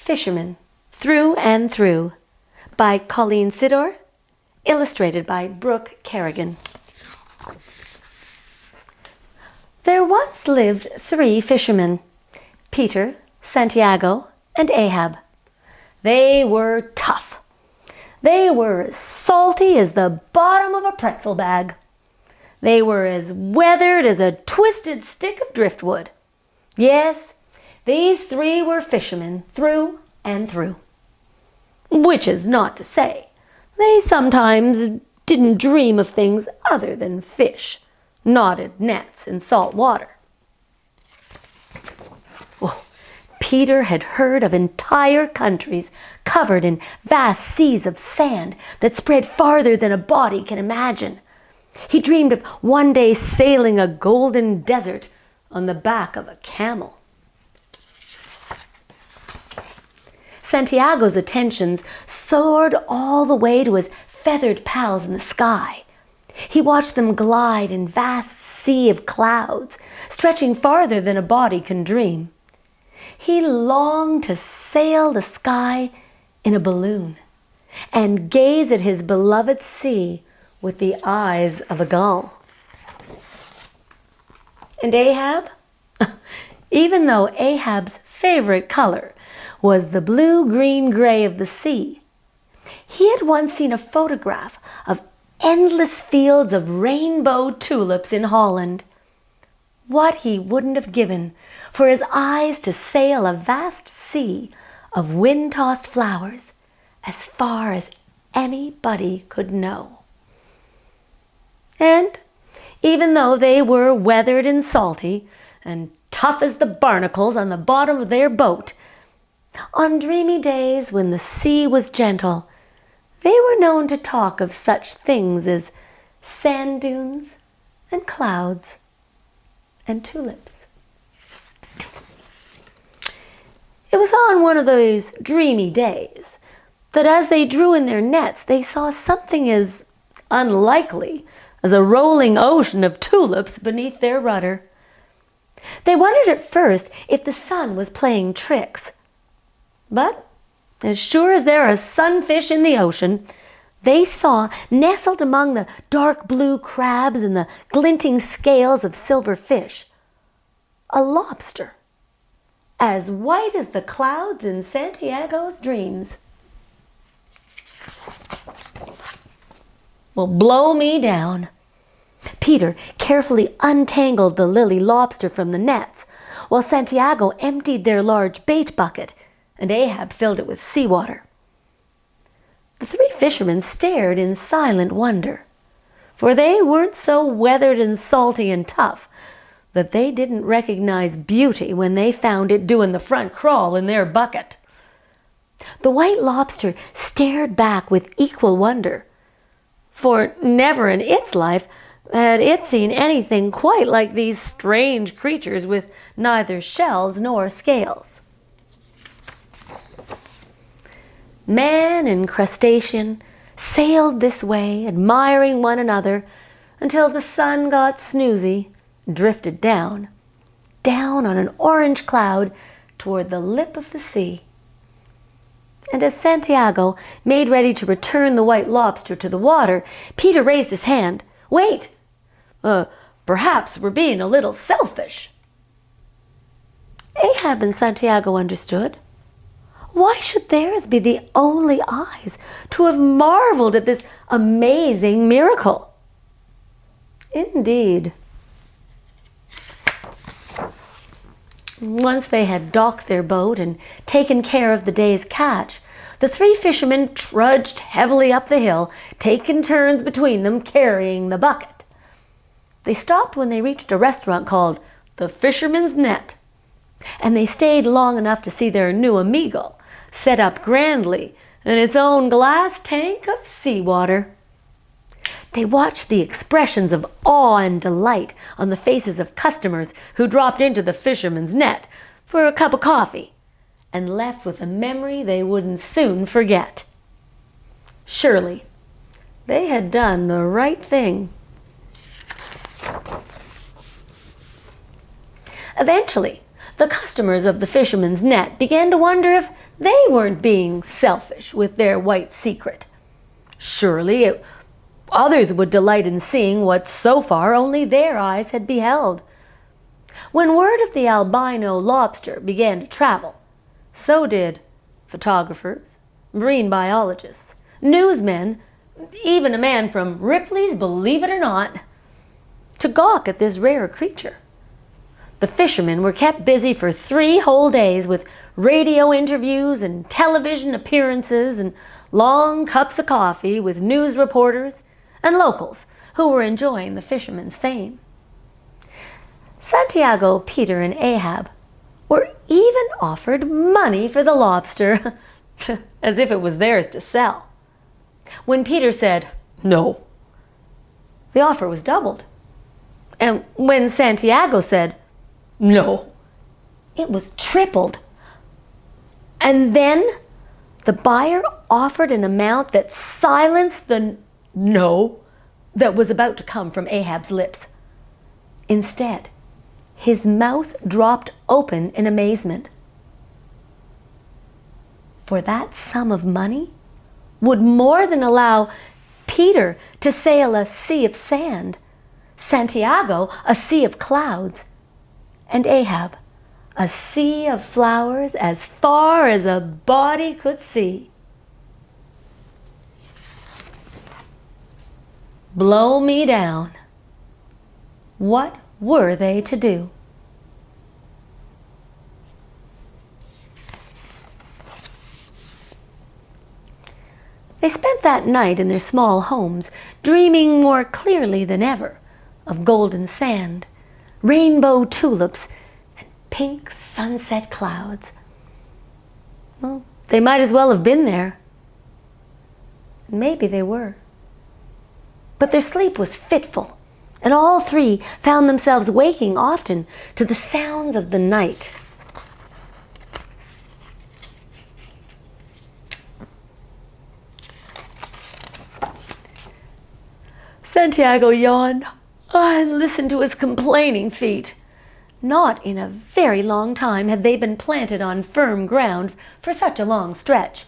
Fisherman, Through and Through by Colleen Sydor, illustrated by Brooke Kerrigan. There once lived 3 fishermen, Peter, Santiago, and Ahab. They were tough. They were as salty as the bottom of a pretzel bag. They were as weathered as a twisted stick of driftwood. Yes, these 3 were fishermen through and through. Which is not to say they sometimes didn't dream of things other than fish, knotted nets, and salt water. Oh, Peter had heard of entire countries covered in vast seas of sand that spread farther than a body can imagine. He dreamed of one day sailing a golden desert on the back of a camel. Santiago's attentions soared all the way to his feathered pals in the sky. He watched them glide in vast sea of clouds, stretching farther than a body can dream. He longed to sail the sky in a balloon and gaze at his beloved sea with the eyes of a gull. And Ahab? Even though Ahab's favorite color was the blue-green-gray of the sea, he had once seen a photograph of endless fields of rainbow tulips in Holland. What he wouldn't have given for his eyes to sail a vast sea of wind-tossed flowers as far as anybody could know. And even though they were weathered and salty and tough as the barnacles on the bottom of their boat, on dreamy days when the sea was gentle, they were known to talk of such things as sand dunes and clouds and tulips. It was on one of those dreamy days that as they drew in their nets, they saw something as unlikely as a rolling ocean of tulips beneath their rudder. They wondered at first if the sun was playing tricks. But as sure as there are sunfish in the ocean, they saw, nestled among the dark blue crabs and the glinting scales of silver fish, a lobster, as white as the clouds in Santiago's dreams. Well, blow me down. Peter carefully untangled the lily lobster from the nets, while Santiago emptied their large bait bucket and Ahab filled it with seawater. The 3 fishermen stared in silent wonder, for they weren't so weathered and salty and tough that they didn't recognize beauty when they found it doing the front crawl in their bucket. The white lobster stared back with equal wonder, for never in its life had it seen anything quite like these strange creatures with neither shells nor scales. Man and crustacean sailed this way, admiring one another, until the sun got snoozy, drifted down on an orange cloud toward the lip of the sea. And as Santiago made ready to return the white lobster to the water, Peter raised his hand. "Wait! Perhaps we're being a little selfish." Ahab and Santiago understood. Why should theirs be the only eyes to have marveled at this amazing miracle? Indeed. Once they had docked their boat and taken care of the day's catch, the 3 fishermen trudged heavily up the hill, taking turns between them carrying the bucket. They stopped when they reached a restaurant called the Fisherman's Net, and they stayed long enough to see their new amigo set up grandly in its own glass tank of seawater. They watched the expressions of awe and delight on the faces of customers who dropped into the Fisherman's Net for a cup of coffee and left with a memory they wouldn't soon forget. Surely, they had done the right thing. Eventually, the customers of the Fisherman's Net began to wonder if They weren't being selfish with their white secret. Surely others would delight in seeing what so far only their eyes had beheld. When word of the albino lobster began to travel, so did photographers, marine biologists, newsmen, even a man from Ripley's Believe It or Not, to gawk at this rare creature. The fishermen were kept busy for 3 whole days with radio interviews and television appearances and long cups of coffee with news reporters and locals who were enjoying the fishermen's fame. Santiago, Peter, and Ahab were even offered money for the lobster, as if it was theirs to sell. When Peter said no, the offer was doubled. And when Santiago said no, it was tripled. And then the buyer offered an amount that silenced the no that was about to come from Ahab's lips. Instead, his mouth dropped open in amazement. For that sum of money would more than allow Peter to sail a sea of sand, Santiago a sea of clouds, and Ahab a sea of flowers as far as a body could see. Blow me down. What were they to do? They spent that night in their small homes, dreaming more clearly than ever of golden sand, rainbow tulips, and pink sunset clouds. Well, they might as well have been there. Maybe they were. But their sleep was fitful, and all 3 found themselves waking often to the sounds of the night. Santiago yawned and listened to his complaining feet. Not in a very long time had they been planted on firm ground for such a long stretch.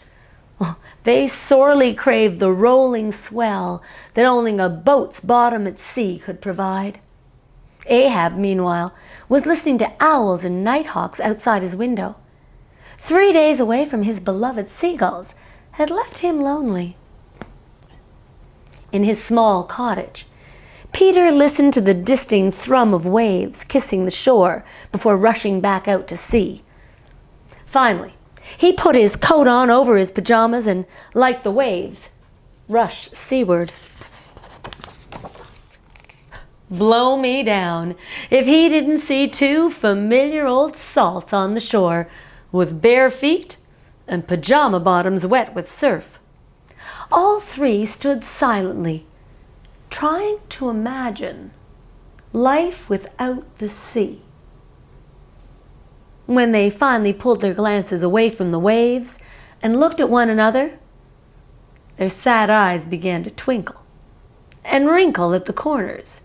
They sorely craved the rolling swell that only a boat's bottom at sea could provide. Ahab, meanwhile, was listening to owls and nighthawks outside his window. 3 days away from his beloved seagulls had left him lonely. In his small cottage, Peter listened to the distant thrum of waves kissing the shore before rushing back out to sea. Finally, he put his coat on over his pajamas and, like the waves, rushed seaward. Blow me down if he didn't see 2 familiar old salts on the shore with bare feet and pajama bottoms wet with surf. All 3 stood silently, trying to imagine life without the sea. When they finally pulled their glances away from the waves and looked at one another, their sad eyes began to twinkle and wrinkle at the corners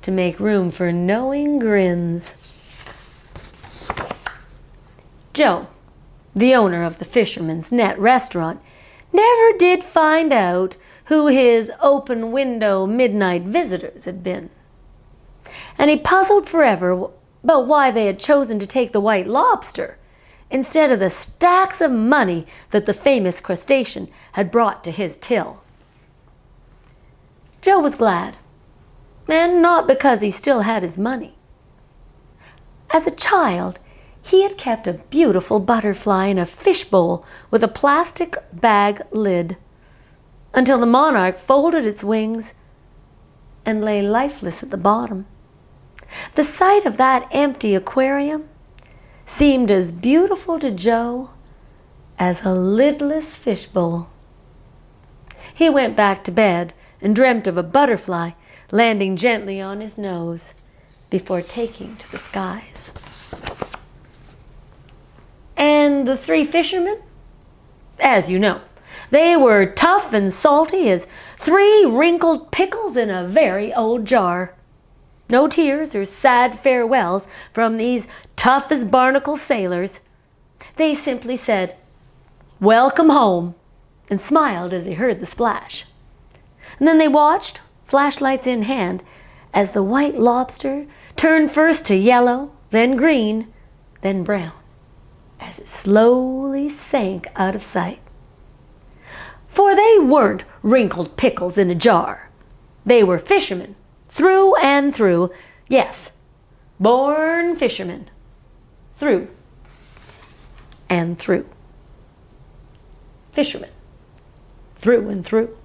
to make room for knowing grins. Joe, the owner of the Fisherman's Net restaurant, never did find out who his open window midnight visitors had been. And he puzzled forever about why they had chosen to take the white lobster instead of the stacks of money that the famous crustacean had brought to his till. Joe was glad, and not because he still had his money. As a child, he had kept a beautiful butterfly in a fishbowl with a plastic bag lid until the monarch folded its wings and lay lifeless at the bottom. The sight of that empty aquarium seemed as beautiful to Joe as a lidless fishbowl. He went back to bed and dreamt of a butterfly landing gently on his nose before taking to the skies. And the 3 fishermen? As you know, they were tough and salty as 3 wrinkled pickles in a very old jar. No tears or sad farewells from these tough as barnacle sailors. They simply said, welcome home, and smiled as he heard the splash. And then they watched, flashlights in hand, as the white lobster turned first to yellow, then green, then brown, as it slowly sank out of sight. For they weren't wrinkled pickles in a jar. They were fishermen, through and through. Yes, born fishermen, through and through. Fishermen, through and through.